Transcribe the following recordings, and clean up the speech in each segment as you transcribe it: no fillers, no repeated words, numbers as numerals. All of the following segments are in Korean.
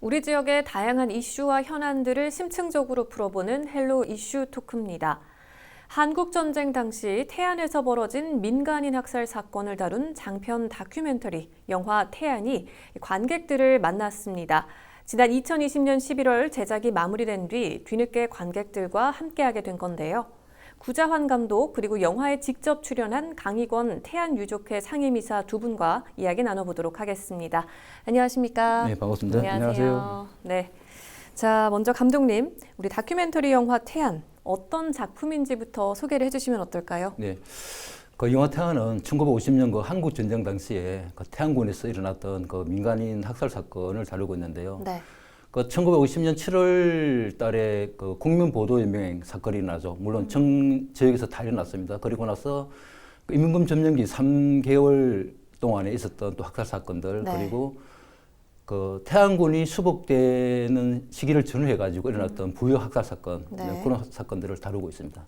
우리 지역의 다양한 이슈와 현안들을 심층적으로 풀어보는 헬로 이슈 토크입니다. 한국전쟁 당시 태안에서 벌어진 민간인 학살 사건을 다룬 장편 다큐멘터리 영화 태안이 관객들을 만났습니다. 지난 2020년 11월 제작이 마무리된 뒤 뒤늦게 관객들과 함께하게 된 건데요. 구자환 감독 그리고 영화에 직접 출연한 강익원 태안 유족회 상임이사 두 분과 이야기 나눠보도록 하겠습니다. 안녕하십니까? 네, 반갑습니다. 안녕하세요. 네. 자, 먼저 감독님, 우리 다큐멘터리 영화 태안 어떤 작품인지부터 소개를 해주시면 어떨까요? 네, 그 영화 태안은 1950년 그 한국 전쟁 당시에 그 태안군에서 일어났던 그 민간인 학살 사건을 다루고 있는데요. 네. 그 1950년 7월 달에 그 국민보도연맹 사건이 일어나죠. 물론 전 지역에서 다 일어났습니다. 그리고 나서 그 임금군 점령기 3개월 동안에 있었던 또 학살 사건들, 네. 그리고 그 태안군이 수복되는 시기를 전후해가지고 일어났던 부여 학살 사건, 네. 그런 사건들을 다루고 있습니다.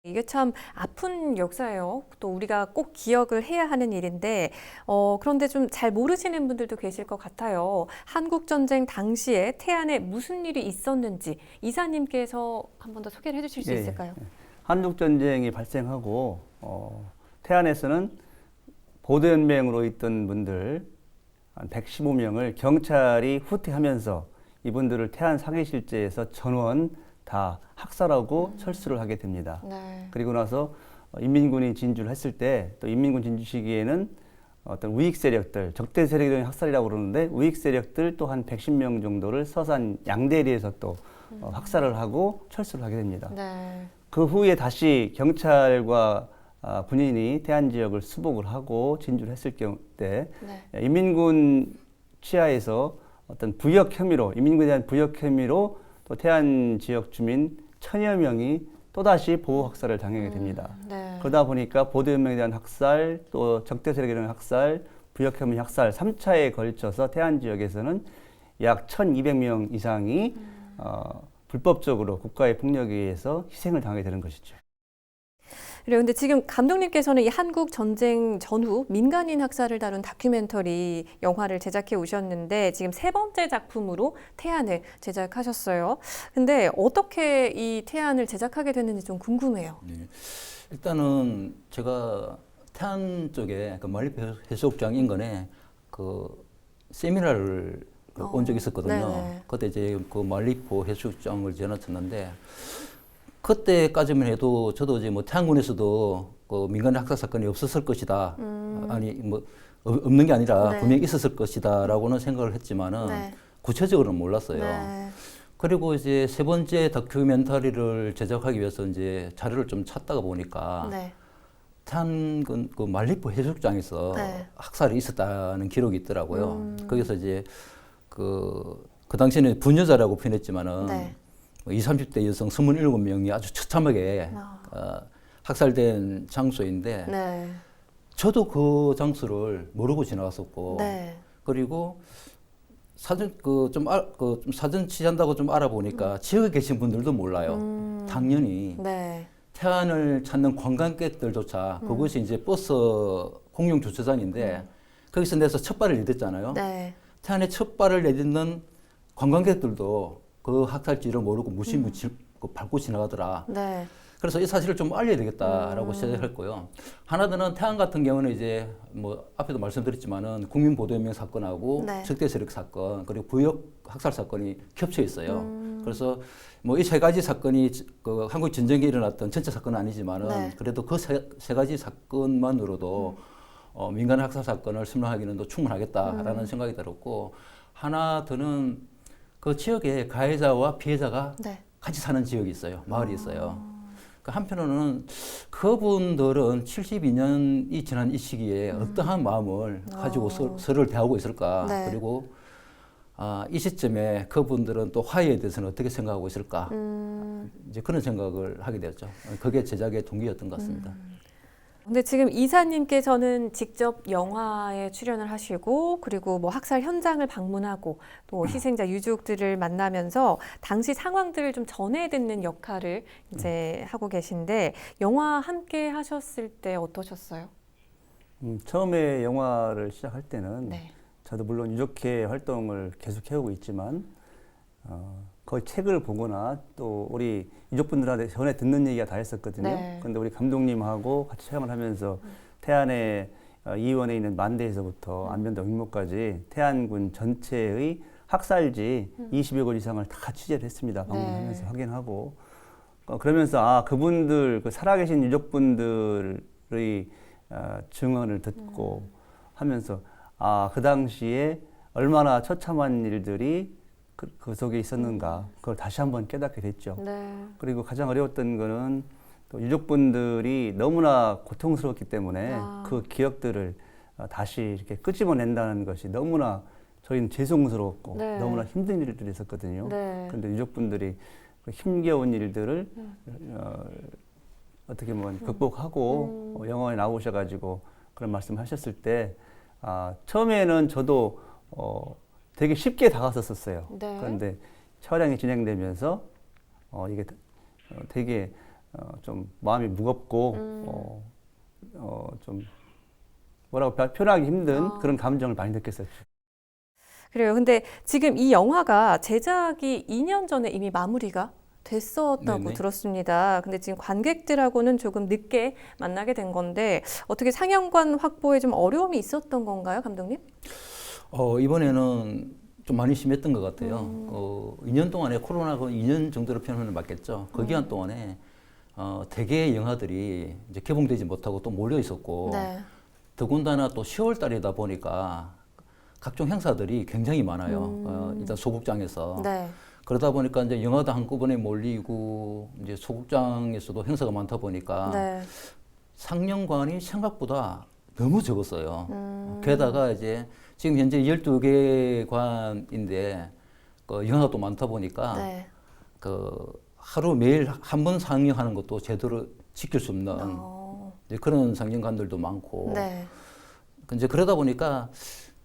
이게 참 아픈 역사예요. 또 우리가 꼭 기억을 해야 하는 일인데, 그런데 좀 잘 모르시는 분들도 계실 것 같아요. 한국전쟁 당시에 태안에 무슨 일이 있었는지 이사님께서 한 번 더 소개를 해주실 수 있을까요? 한국전쟁이 발생하고 태안에서는 보도연맹으로 있던 분들 한 115명을 경찰이 후퇴하면서 이분들을 태안 사기실제에서 전원 다 학살하고 철수를 하게 됩니다. 네. 그리고 나서 인민군이 진주를 했을 때 또 인민군 진주 시기에는 어떤 우익 세력들, 적대 세력의 학살이라고 그러는데 우익 세력들 또 한 110명 정도를 서산 양대리에서 또 학살을 하고 철수를 하게 됩니다. 네. 그 후에 다시 경찰과 군인이 태안 지역을 수복을 하고 진주를 했을 경우 때 네. 인민군 치하에서 어떤 부역 혐의로 인민군에 대한 부역 혐의로 또 태안 지역 주민 1000여 명이 또다시 보호 학살을 당하게 됩니다. 네. 그러다 보니까 보도연맹에 대한 학살, 또 적대 세력에 대한 학살, 부역 혐의 학살 3차에 걸쳐서 태안 지역에서는 약 1200명 이상이 불법적으로 국가의 폭력에 의해서 희생을 당하게 되는 것이죠. 그런데 지금 감독님께서는 이 한국 전쟁 전후 민간인 학살을 다룬 다큐멘터리 영화를 제작해 오셨는데 지금 세 번째 작품으로 태안을 제작하셨어요. 근데 어떻게 이 태안을 제작하게 됐는지 좀 궁금해요. 네. 일단은 제가 태안 쪽에 그 만리해수욕장 인근에 그 세미나를 온 적이 있었거든요. 네네. 그때 이제 그 만리포 해수욕장을 지나쳤는데 그때까지만 해도 저도 이제 뭐 태안군에서도 그 민간인 학살 사건이 없었을 것이다. 아니 뭐 없는 게 아니라 네. 분명히 있었을 것이다라고는 생각을 했지만은 네. 구체적으로는 몰랐어요. 네. 그리고 이제 세 번째 다큐멘터리를 제작하기 위해서 이제 자료를 좀 찾다가 보니까 네. 태안군 그 만리포 해수욕장에서 네. 학살이 있었다는 기록이 있더라고요. 거기서 이제 그 당시에는 부녀자라고 표현했지만은 네. 20, 30대 여성 27명이 아주 처참하게 학살된 장소인데 네. 저도 그 장소를 모르고 지나갔었고 네. 그리고 사전 좀 사전 취재한다고 좀 알아보니까 지역에 계신 분들도 몰라요. 당연히 네. 태안을 찾는 관광객들조차 그곳이 이제 버스 공용 주차장인데 거기서 내서 첫 발을 내딛잖아요. 네. 태안에 첫 발을 내딛는 관광객들도 그 학살지를 모르고 무시무시 밟고 지나가더라. 네. 그래서 이 사실을 좀 알려야 되겠다라고 시작했고요. 하나 더는 태안 같은 경우는 이제 뭐 앞에도 말씀드렸지만은 국민보도연맹 사건하고 네. 적대 세력 사건 그리고 부역 학살 사건이 겹쳐 있어요. 그래서 뭐 이 세 가지 사건이 그 한국 전쟁에 일어났던 전체 사건은 아니지만은 네. 그래도 그 세 가지 사건만으로도 민간 학살 사건을 설명하기는 또 충분하겠다라는 생각이 들었고 하나 더는 그 지역에 가해자와 피해자가 네. 같이 사는 지역이 있어요. 마을이 있어요. 그 한편으로는 그분들은 72년이 지난 이 시기에 어떠한 마음을 가지고 서로를 대하고 있을까. 네. 그리고 이 시점에 그분들은 또 화해에 대해서는 어떻게 생각하고 있을까. 이제 그런 생각을 하게 되었죠. 그게 제작의 동기였던 것 같습니다. 근데 지금 이사님께서는 직접 영화에 출연을 하시고 그리고 뭐 학살 현장을 방문하고 또 희생자 유족들을 만나면서 당시 상황들을 좀 전해 듣는 역할을 이제 하고 계신데 영화 함께 하셨을 때 어떠셨어요? 처음에 영화를 시작할 때는 네. 저도 물론 유족회 활동을 계속 해오고 있지만 거의 책을 보거나 또 우리 유족분들한테 전에 듣는 얘기가 다 했었거든요. 네. 그런데 우리 감독님하고 같이 촬영을 하면서 태안의 이원에 있는 만대에서부터 안면도 횡목까지 태안군 전체의 학살지 20여 곳 이상을 다 취재를 했습니다. 방문하면서 네. 확인하고 그러면서 그분들 살아계신 유족분들의 증언을 듣고 하면서 그 당시에 얼마나 처참한 일들이 그 속에 있었는가 그걸 다시 한번 깨닫게 됐죠. 네. 그리고 가장 어려웠던 거는 또 유족분들이 너무나 고통스러웠기 때문에 그 기억들을 다시 이렇게 끄집어낸다는 것이 너무나 저희는 죄송스러웠고 네. 너무나 힘든 일들이 있었거든요. 네. 그런데 유족분들이 그 힘겨운 일들을 어떻게 보면 극복하고 영화에 나오셔가지고 그런 말씀하셨을 때 처음에는 저도 되게 쉽게 다가섰었어요. 네. 그런데 촬영이 진행되면서 이게 되게 좀 마음이 무겁고 좀 뭐라고 표현하기 힘든 그런 감정을 많이 느꼈었죠. 그래요. 근데 지금 이 영화가 제작이 2년 전에 이미 마무리가 됐었다고 네네. 들었습니다. 근데 지금 관객들하고는 조금 늦게 만나게 된 건데 어떻게 상영관 확보에 좀 어려움이 있었던 건가요, 감독님? 이번에는 좀 많이 심했던 것 같아요. 2년 동안에 코로나가 2년 정도로 표현하는 맞겠죠. 그 기간 동안에 대개 영화들이 이제 개봉되지 못하고 또 몰려 있었고 네. 더군다나 또 10월 달이다 보니까 각종 행사들이 굉장히 많아요. 일단 소극장에서. 네. 그러다 보니까 이제 영화도 한꺼번에 몰리고 이제 소극장에서도 행사가 많다 보니까 네. 상영관이 생각보다 너무 적었어요. 게다가 이제 지금 현재 12개 관인데 그 영화가 또 많다 보니까 네. 그 하루 매일 한 번 상영하는 것도 제대로 지킬 수 없는 이제 그런 상영관들도 많고 네. 이제 그러다 보니까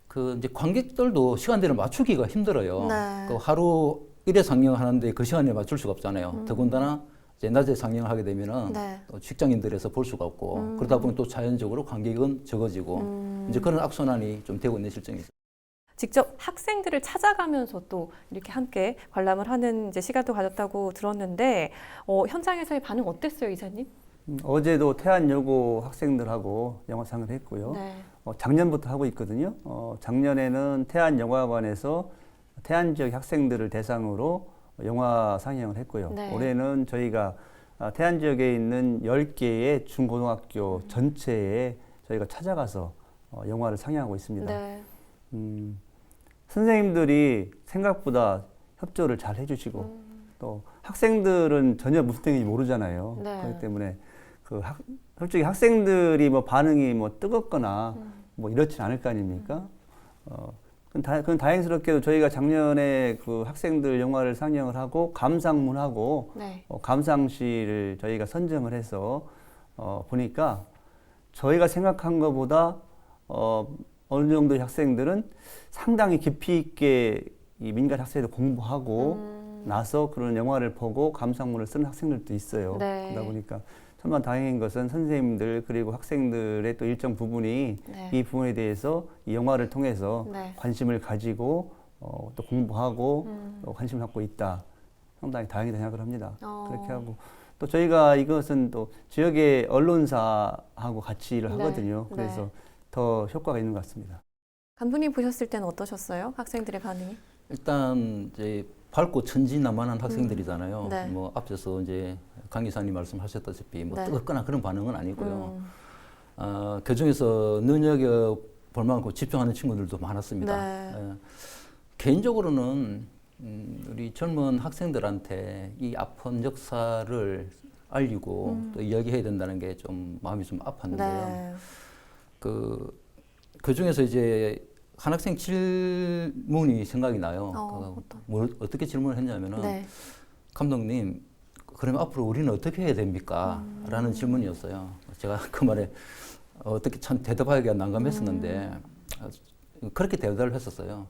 그 이제 관객들도 시간대를 맞추기가 힘들어요. 네. 그 하루 1회 상영하는데 그 시간에 맞출 수가 없잖아요. 더군다나 이제 낮에 상영하게 되면은 네. 또 직장인들에서 볼 수가 없고 그러다 보니 또 자연적으로 관객은 적어지고 이제 그런 악순환이 좀 되고 있는 실정이죠. 직접 학생들을 찾아가면서 또 이렇게 함께 관람을 하는 이제 시간도 가졌다고 들었는데 현장에서의 반응 어땠어요, 이사님? 어제도 태안여고 학생들하고 영화상을 했고요. 네. 작년부터 하고 있거든요. 작년에는 태안영화관에서 태안 지역 학생들을 대상으로 영화 상영을 했고요. 네. 올해는 저희가 태안 지역에 있는 10개의 중고등학교 전체에 저희가 찾아가서 영화를 상영하고 있습니다. 네. 선생님들이 생각보다 협조를 잘 해주시고 또 학생들은 전혀 무슨 뜻인지 모르잖아요. 네. 그렇기 때문에 솔직히 학생들이 뭐 반응이 뭐 뜨겁거나 뭐 이렇진 않을 거 아닙니까? 그건 다행스럽게도 저희가 작년에 그 학생들 영화를 상영을 하고 감상문하고 네. 감상실을 저희가 선정을 해서 보니까 저희가 생각한 것보다 어느 정도의 학생들은 상당히 깊이 있게 이 민간 학생들 공부하고 나서 그런 영화를 보고 감상문을 쓰는 학생들도 있어요. 네. 그러다 보니까 정말 다행인 것은 선생님들 그리고 학생들의 또 일정 부분이 네. 이 부분에 대해서 이 영화를 통해서 네. 관심을 가지고 또 공부하고 또 관심을 갖고 있다. 상당히 다행이다 생각을 합니다. 그렇게 하고 또 저희가 이것은 또 지역의 언론사하고 같이 일을 네. 하거든요. 그래서 네. 더 효과가 있는 것 같습니다. 감독님 보셨을 때는 어떠셨어요? 학생들의 반응이? 일단 이제 밝고 천진난만한 학생들이잖아요. 네. 뭐 앞서서 이제 강 이사님 말씀하셨다시피 뭐 네. 뜨겁거나 그런 반응은 아니고요. 그 중에서 눈여겨 볼 만큼 집중하는 친구들도 많았습니다. 네. 개인적으로는 우리 젊은 학생들한테 이 아픈 역사를 알리고 또 이야기해야 된다는 게 좀 마음이 좀 아팠는데요. 네. 그 중에서 이제 한 학생 질문이 생각이 나요. 어떻게 질문을 했냐면은 네. 감독님, 그러면 앞으로 우리는 어떻게 해야 됩니까? 라는 질문이었어요. 제가 그 말에 어떻게 참 대답하기가 난감했었는데 그렇게 대답을 했었어요.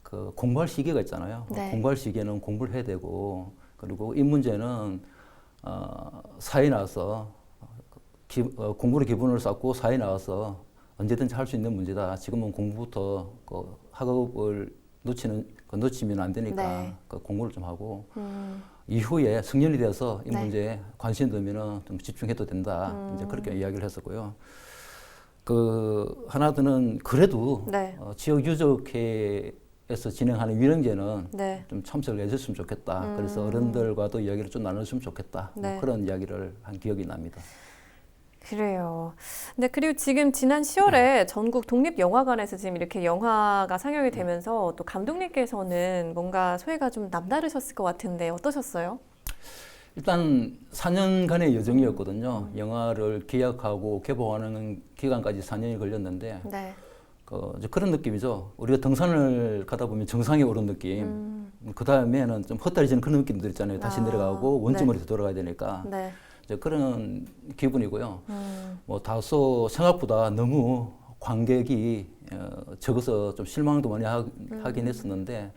그 공부할 시기가 있잖아요. 네. 공부할 시기에는 공부를 해야 되고 그리고 이 문제는 사회에 나와서 공부로 기본을 쌓고 사회에 나와서 언제든지 할 수 있는 문제다. 지금은 공부부터 학업을 놓치면 안 되니까 네. 그 공부를 좀 하고 이후에 성년이 되어서 이 네. 문제에 관심이 들면은 좀 집중해도 된다. 이제 그렇게 이야기를 했었고요. 그 하나 더는 그래도 네. 지역 유족회에서 진행하는 위원회는 네. 좀 참석을 해줬으면 좋겠다. 그래서 어른들과도 이야기를 좀 나눴으면 좋겠다. 뭐 네. 그런 이야기를 한 기억이 납니다. 그래요. 네, 그리고 지금 지난 10월에 전국 독립영화관에서 지금 이렇게 영화가 상영이 되면서 또 감독님께서는 뭔가 소회가 좀 남다르셨을 것 같은데 어떠셨어요? 일단 4년간의 여정이었거든요. 영화를 기약하고 개봉하는 기간까지 4년이 걸렸는데 네. 이제 그런 느낌이죠. 우리가 등산을 가다 보면 정상에 오른 느낌. 그 다음에는 좀 헛다리지는 그런 느낌들 있잖아요. 다시 아, 내려가고 원점으로 돌아가야 되니까 네. 이제 그런 기분이고요. 뭐 다소 생각보다 너무 관객이 적어서 좀 실망도 많이 하긴 했었는데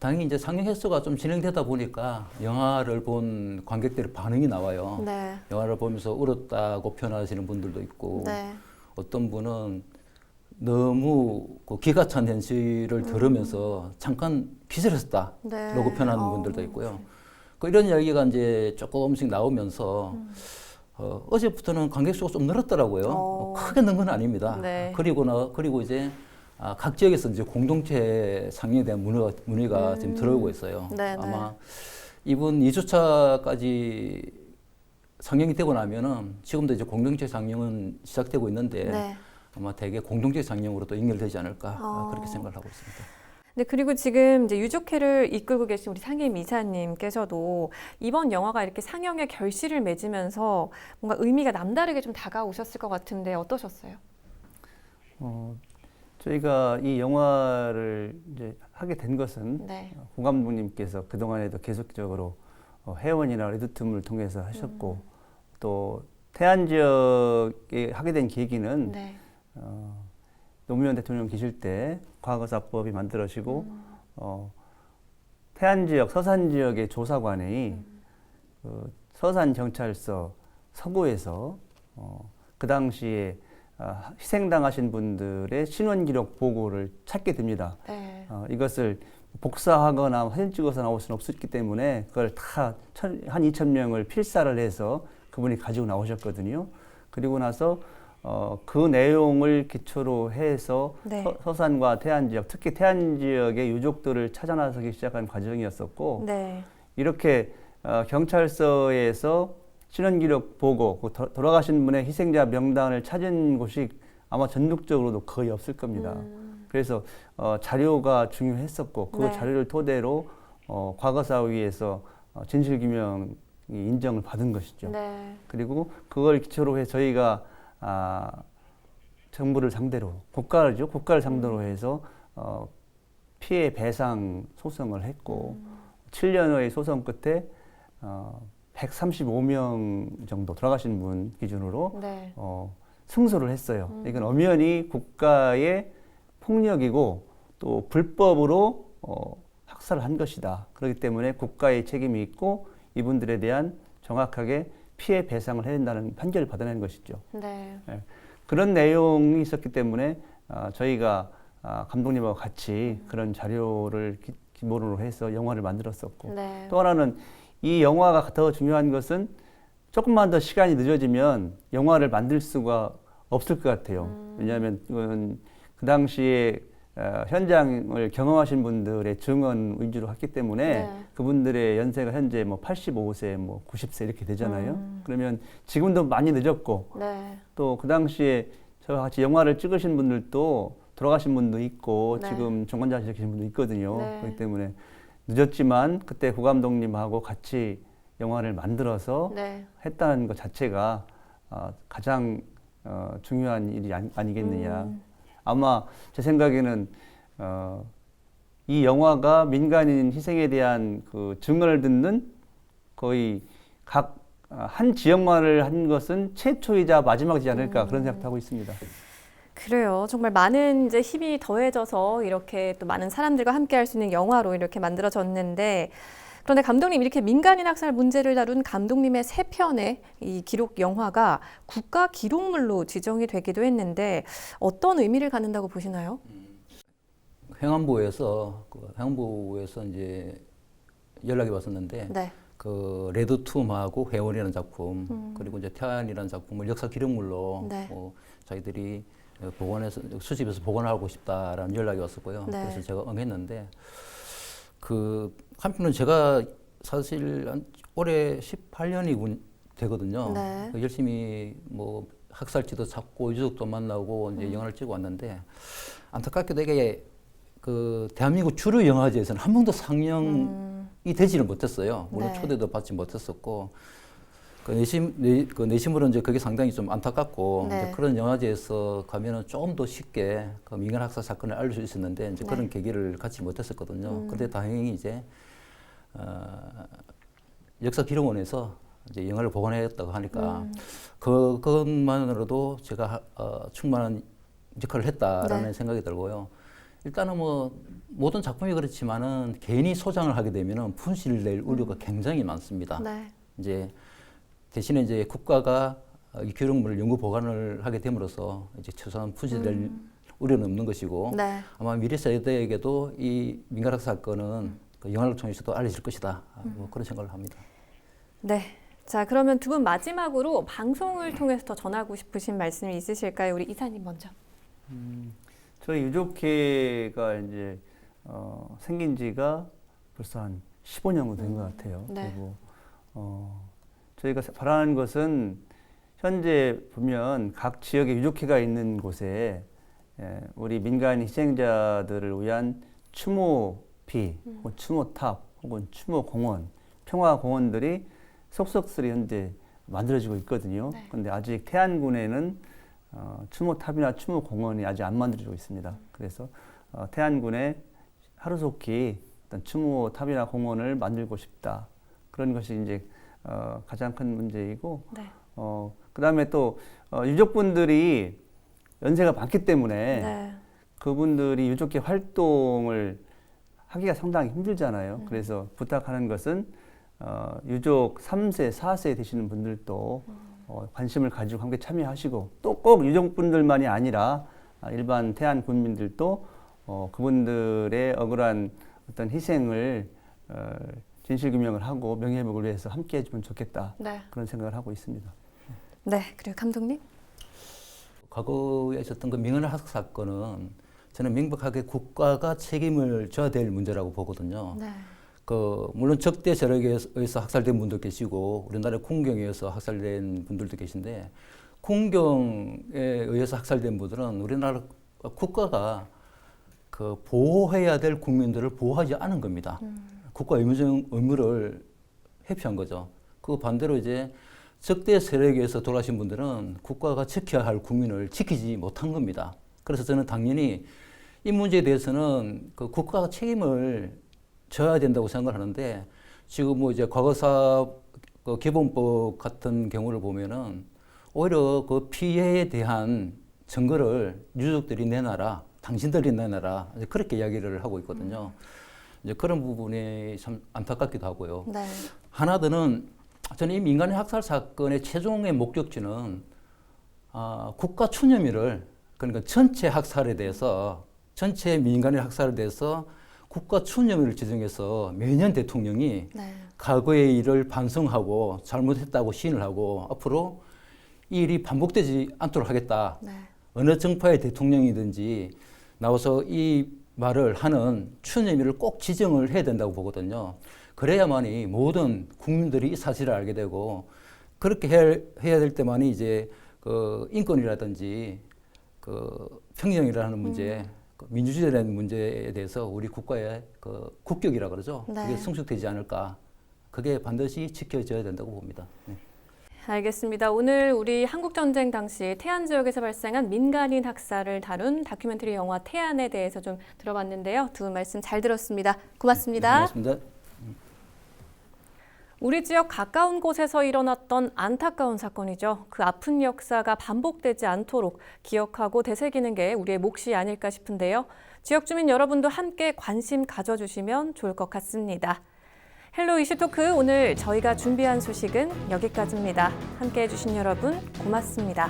당연히 이제 상영 횟수가 좀 진행되다 보니까 영화를 본 관객들의 반응이 나와요. 네. 영화를 보면서 울었다고 표현하시는 분들도 있고 네. 어떤 분은 너무 그 기가 찬 현실을 들으면서 잠깐 기절했었다라고 네. 표현하는 분들도 있고요. 이런 이야기가 이제 조금씩 나오면서 어제부터는 관객 수가 좀 늘었더라고요. 크게 는 건 아닙니다. 네. 그리고 이제 각 지역에서 이제 공동체 상영에 대한 문의가 지금 들어오고 있어요. 네, 아마 이번 2주차까지 상영이 되고 나면은 지금도 이제 공동체 상영은 시작되고 있는데 네. 아마 대개 공동체 상영으로 또 연결되지 않을까 그렇게 생각을 하고 있습니다. 네, 그리고 지금 이제 유족회를 이끌고 계신 우리 상임 이사님께서도 이번 영화가 이렇게 상영의 결실을 맺으면서 뭔가 의미가 남다르게 좀 다가오셨을 것 같은데 어떠셨어요? 저희가 이 영화를 이제 하게 된 것은 네. 고 감독님께서 그동안에도 계속적으로 회원이나 리드팀을 통해서 하셨고 또 태안 지역에 하게 된 계기는 네. 노무현 대통령 계실 때 과거사법이 만들어지고 태안 지역, 서산 지역의 조사관이 그 서산 경찰서 서구에서 그 당시에 희생당하신 분들의 신원 기록 보고를 찾게 됩니다. 네. 이것을 복사하거나 사진 찍어서 나올 수는 없었기 때문에 그걸 다 한 2,000명을 필사를 해서 그분이 가지고 나오셨거든요. 그리고 나서 그 내용을 기초로 해서 네. 서산과 태안 지역, 특히 태안 지역의 유족들을 찾아 나서기 시작한 과정이었었고 네. 이렇게 경찰서에서 신원기록 보고 돌아가신 분의 희생자 명단을 찾은 곳이 아마 전국적으로도 거의 없을 겁니다. 그래서 자료가 중요했었고 그 네. 자료를 토대로 과거사위에서 진실규명이 인정을 받은 것이죠. 네. 그리고 그걸 기초로 해 저희가 정부를 상대로 국가를 상대로 해서 피해 배상 소송을 했고 7년의 소송 끝에 135명 정도 돌아가신 분 기준으로 네. 승소를 했어요. 이건 엄연히 국가의 폭력이고 또 불법으로 학살을 한 것이다. 그렇기 때문에 국가의 책임이 있고 이분들에 대한 정확하게 피해 배상을 해야 된다는 판결을 받아낸 것이죠. 네. 그런 내용이 있었기 때문에 저희가 감독님하고 같이 그런 자료를 기본으로 해서 영화를 만들었었고 네. 또 하나는 이 영화가 더 중요한 것은 조금만 더 시간이 늦어지면 영화를 만들 수가 없을 것 같아요. 왜냐하면 이건 그 당시에 현장을 경험하신 분들의 증언 위주로 했기 때문에 네. 그분들의 연세가 현재 뭐 85세, 뭐 90세 이렇게 되잖아요. 그러면 지금도 많이 늦었고 네. 또 그 당시에 저와 같이 영화를 찍으신 분들도 돌아가신 분도 있고 네. 지금 정권자실에 계신 분도 있거든요. 네. 그렇기 때문에 늦었지만 그때 고 감독님하고 같이 영화를 만들어서 네. 했다는 것 자체가 가장 중요한 일이 아니겠느냐. 아마 제 생각에는 이 영화가 민간인 희생에 대한 그 증언을 듣는 거의 각 한 지역만을 한 것은 최초이자 마지막이지 않을까 그런 생각도 하고 있습니다. 그래요. 정말 많은 이제 힘이 더해져서 이렇게 또 많은 사람들과 함께 할 수 있는 영화로 이렇게 만들어졌는데 그런데 감독님 이렇게 민간인 학살 문제를 다룬 감독님의 3편의 이 기록 영화가 국가 기록물로 지정이 되기도 했는데 어떤 의미를 갖는다고 보시나요? 행안부에서 이제 연락이 왔었는데 네. 그 레드 툼하고 회원이라는 작품 그리고 이제 태안이라는 작품을 역사 기록물로 네. 자기들이 복원해서 수집해서 복원하고 싶다라는 연락이 왔었고요. 네. 그래서 제가 응했는데 그 한편은 제가 사실 올해 18년이 되거든요. 네. 열심히 뭐 학살지도 찾고 유족도 만나고 이제 영화를 찍어 왔는데 안타깝게도 이게 그 대한민국 주류 영화제에서는 한 번도 상영이 되지를 못했어요. 물론 네. 초대도 받지 못했었고 그 내심으로 이제 그게 상당히 좀 안타깝고 네. 이제 그런 영화제에서 가면은 좀 더 쉽게 그 민간 학살 사건을 알릴 수 있었는데 이제 네. 그런 계기를 갖지 못했었거든요. 근데 다행히 이제 역사 기록원에서 이제 영화를 복원했다고 하니까 그것만으로도 제가 충분한 역할을 했다라는 네. 생각이 들고요. 일단은 뭐 모든 작품이 그렇지만은 괜히 소장을 하게 되면은 분실을 낼 우려가 굉장히 많습니다. 네. 이제 대신에 이제 국가가 이 기록물을 연구 보관을 하게 됨으로써 이제 최소한 분실될 우려는 없는 것이고 네. 아마 미래 세대에게도 이 민간학살 사건은 그 영화를 통해서도 알려질 것이다. 뭐 그런 생각을 합니다. 네. 자, 그러면 두 분 마지막으로 방송을 통해서 더 전하고 싶으신 말씀 있으실까요? 우리 이사님 먼저. 저희 유족회가 이제 생긴 지가 벌써 한 15년 정도 된 것 같아요. 네. 그리고 저희가 바라는 것은 현재 보면 각 지역에 유족회가 있는 곳에 우리 민간 희생자들을 위한 추모비, 혹은 추모탑, 혹은 추모공원, 평화공원들이 속속들이 현재 만들어지고 있거든요. 네. 근데 아직 태안군에는 추모탑이나 추모공원이 아직 안 만들어지고 있습니다. 그래서 태안군에 하루속히 어떤 추모탑이나 공원을 만들고 싶다. 그런 것이 이제 가장 큰 문제이고, 네. 그다음에 또 유족분들이 연세가 많기 때문에 네. 그분들이 유족회 활동을 하기가 상당히 힘들잖아요. 그래서 부탁하는 것은 유족 3세, 4세 되시는 분들도 관심을 가지고 함께 참여하시고 또 꼭 유족분들만이 아니라 일반 태안 군민들도 그분들의 억울한 어떤 희생을 진실규명을 하고 명예회복을 위해서 함께 해주면 좋겠다. 네. 그런 생각을 하고 있습니다. 네. 그리고 감독님. 과거에 있었던 그 민간 학살 사건은 저는 명백하게 국가가 책임을 져야 될 문제라고 보거든요. 네. 물론 적대 세력에 의해서 학살된 분도 계시고 우리나라 군경에 의해서 학살된 분들도 계신데 군경에 의해서 학살된 분들은 우리나라 국가가 그 보호해야 될 국민들을 보호하지 않은 겁니다. 국가 의무를 회피한 거죠. 그 반대로 이제 적대 세력에 의해서 돌아가신 분들은 국가가 지켜야 할 국민을 지키지 못한 겁니다. 그래서 저는 당연히 이 문제에 대해서는 그 국가가 책임을 져야 된다고 생각을 하는데 지금 뭐 이제 과거사 그 기본법 같은 경우를 보면은 오히려 그 피해에 대한 증거를 유족들이 내놔라, 당신들이 내놔라 이제 그렇게 이야기를 하고 있거든요. 이제 그런 부분이 참 안타깝기도 하고요. 네. 하나 더는 저는 이 민간인 학살 사건의 최종의 목적지는 국가 추념일을 그러니까 전체 학살에 대해서 전체 민간인 학살에 대해서 국가 추념일을 지정해서 매년 대통령이 네. 과거의 일을 반성하고 잘못했다고 시인을 하고 앞으로 이 일이 반복되지 않도록 하겠다. 네. 어느 정파의 대통령이든지 나와서 이 말을 하는 추념일을 꼭 지정을 해야 된다고 보거든요. 그래야만이 모든 국민들이 이 사실을 알게 되고 그렇게 해야 될 때만이 이제 그 인권이라든지 그 평등이라는 문제, 그 민주주의라는 문제에 대해서 우리 국가의 그 국격이라 그러죠. 네. 그게 성숙되지 않을까. 그게 반드시 지켜져야 된다고 봅니다. 네. 알겠습니다. 오늘 우리 한국전쟁 당시 태안 지역에서 발생한 민간인 학살을 다룬 다큐멘터리 영화 태안에 대해서 좀 들어봤는데요. 두 분 말씀 잘 들었습니다. 고맙습니다. 고맙습니다. 우리 지역 가까운 곳에서 일어났던 안타까운 사건이죠. 그 아픈 역사가 반복되지 않도록 기억하고 되새기는 게 우리의 몫이 아닐까 싶은데요. 지역 주민 여러분도 함께 관심 가져주시면 좋을 것 같습니다. 헬로 이슈토크 오늘 저희가 준비한 소식은 여기까지입니다. 함께해 주신 여러분 고맙습니다.